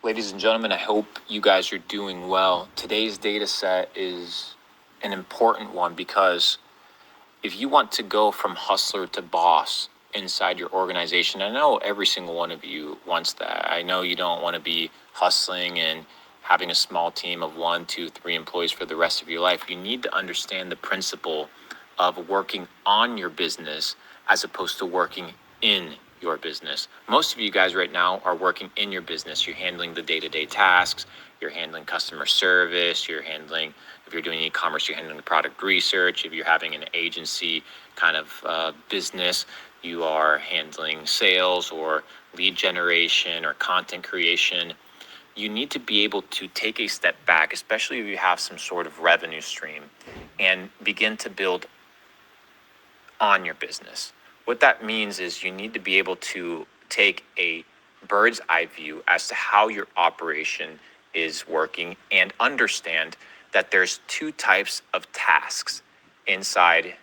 Ladies and gentlemen, I hope you guys are doing well. Today's data set is an important one because if you want to go from hustler to boss inside your organization, I know every single one of you wants that. I know you don't want to be hustling and having a small team of 1, 2, 3 employees for the rest of your life. You need to understand the principle of working on your business as opposed to working in your business. Most of you guys right now are working in your business. You're handling the day-to-day tasks. You're handling customer service. You're handling, if you're doing e-commerce, you're handling the product research. If you're having an agency kind of business, you are handling sales or lead generation or content creation. You need to be able to take a step back, especially if you have some sort of revenue stream, and begin to build on your business. What that means is you need to be able to take a bird's eye view as to how your operation is working and understand that there's 2 types of tasks inside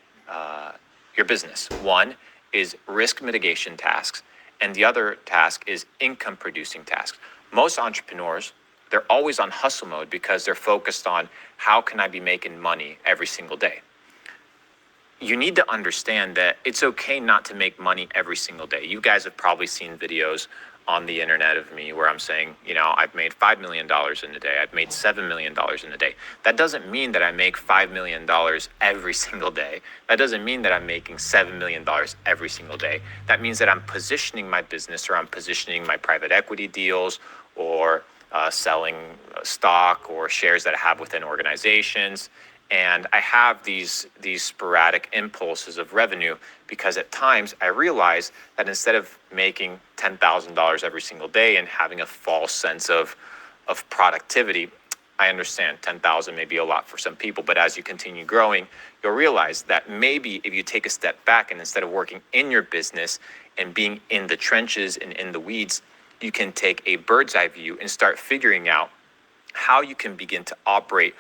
your business. One is risk mitigation tasks, and the other task is income producing tasks. Most entrepreneurs, they're always on hustle mode because they're focused on how can I be making money every single day. You need to understand that it's okay not to make money every single day. You guys have probably seen videos on the internet of me where I'm saying, I've made $5 million in a day. I've made $7 million in a day. That doesn't mean that I make $5 million every single day. That doesn't mean that I'm making $7 million every single day. That means that I'm positioning my business, or I'm positioning my private equity deals, or selling stock or shares that I have within organizations. And I have these sporadic impulses of revenue because at times I realize that instead of making $10,000 every single day and having a false sense of productivity, I understand 10,000 may be a lot for some people, but as you continue growing, you'll realize that maybe if you take a step back and instead of working in your business and being in the trenches and in the weeds, you can take a bird's eye view and start figuring out how you can begin to operate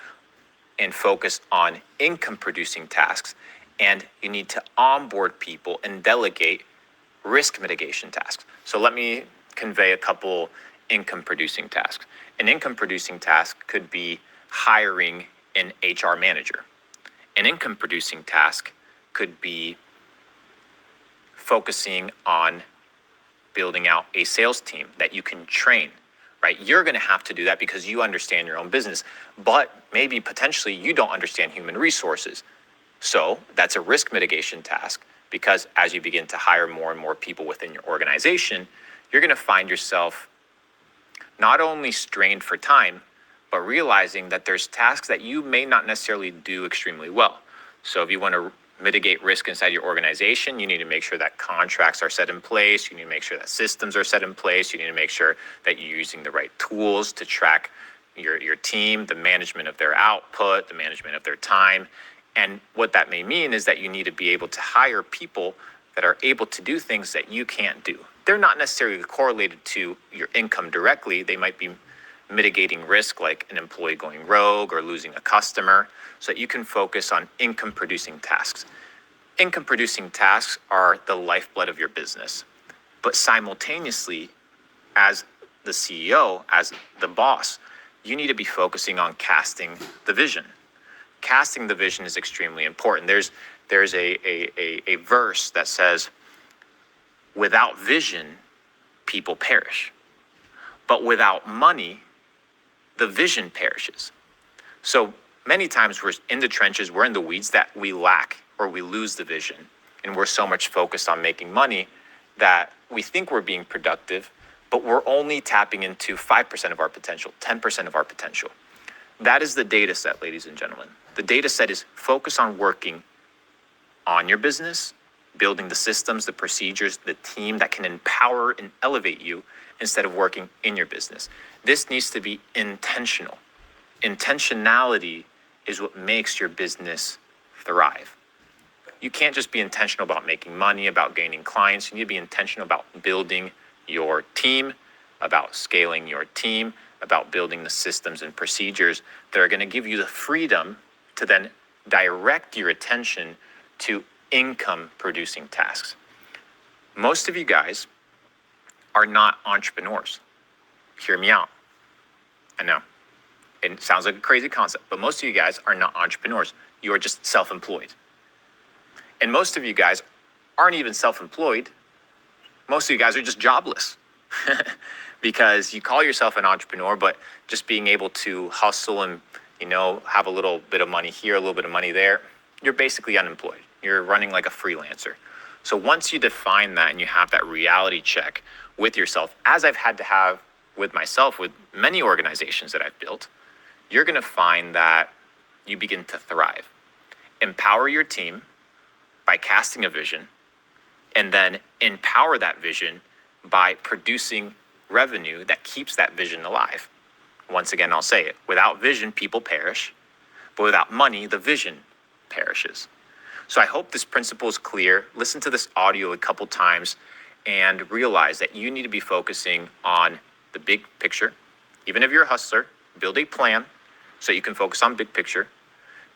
and focus on income producing tasks. And you need to onboard people and delegate risk mitigation tasks. So let me convey a couple income producing tasks. An income producing task could be hiring an HR manager. An income producing task could be focusing on building out a sales team that you can train. Right? You're going to have to do that because you understand your own business, but maybe potentially you don't understand human resources. So that's a risk mitigation task, because as you begin to hire more and more people within your organization, you're going to find yourself not only strained for time, but realizing that there's tasks that you may not necessarily do extremely well. So if you want to mitigate risk inside your organization, you need to make sure that contracts are set in place. You need to make sure that systems are set in place. You need to make sure that you're using the right tools to track your team, the management of their output, the management of their time. And what that may mean is that you need to be able to hire people that are able to do things that you can't do. They're not necessarily correlated to your income directly. They might be mitigating risk, like an employee going rogue or losing a customer, so that you can focus on income producing tasks. Income producing tasks are the lifeblood of your business. But simultaneously, as the CEO, as the boss, you need to be focusing on casting the vision. Casting the vision is extremely important. There's a verse that says, without vision, people perish. But without money, the vision perishes. So many times we're in the trenches, we're in the weeds, that we lack or we lose the vision. And we're so much focused on making money that we think we're being productive, but we're only tapping into 5% of our potential, 10% of our potential. That is the data set, ladies and gentlemen. The data set is focus on working on your business, building the systems, the procedures, the team that can empower and elevate you instead of working in your business. This needs to be intentional. Intentionality is what makes your business thrive. You can't just be intentional about making money, about gaining clients. You need to be intentional about building your team, about scaling your team, about building the systems and procedures that are going to give you the freedom to then direct your attention to income producing tasks. Most of you guys are not entrepreneurs. Hear me out. I know. It sounds like a crazy concept, but most of you guys are not entrepreneurs. You are just self-employed. And most of you guys aren't even self-employed. Most of you guys are just jobless because you call yourself an entrepreneur, but just being able to hustle and, have a little bit of money here, a little bit of money there, you're basically unemployed. You're running like a freelancer. So once you define that and you have that reality check with yourself, as I've had to have with myself, with many organizations that I've built, you're going to find that you begin to thrive. Empower your team by casting a vision, and then empower that vision by producing revenue that keeps that vision alive. Once again, I'll say it. Without vision, people perish, but without money, the vision perishes. So I hope this principle is clear. Listen to this audio a couple times and realize that you need to be focusing on the big picture. Even if you're a hustler, build a plan so you can focus on big picture.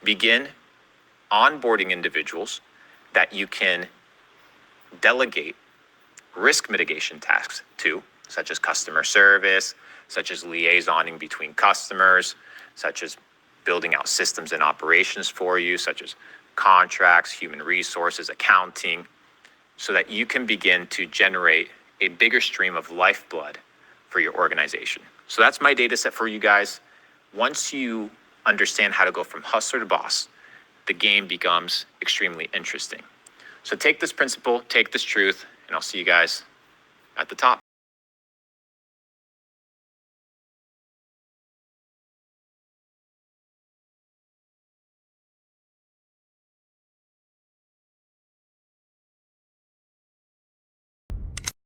Begin onboarding individuals that you can delegate risk mitigation tasks to, such as customer service, such as liaisoning between customers, such as building out systems and operations for you, such as contracts, human resources, accounting, so that you can begin to generate a bigger stream of lifeblood for your organization. So that's my data set for you guys. Once you understand how to go from hustler to boss, the game becomes extremely interesting. So take this principle, take this truth, and I'll see you guys at the top.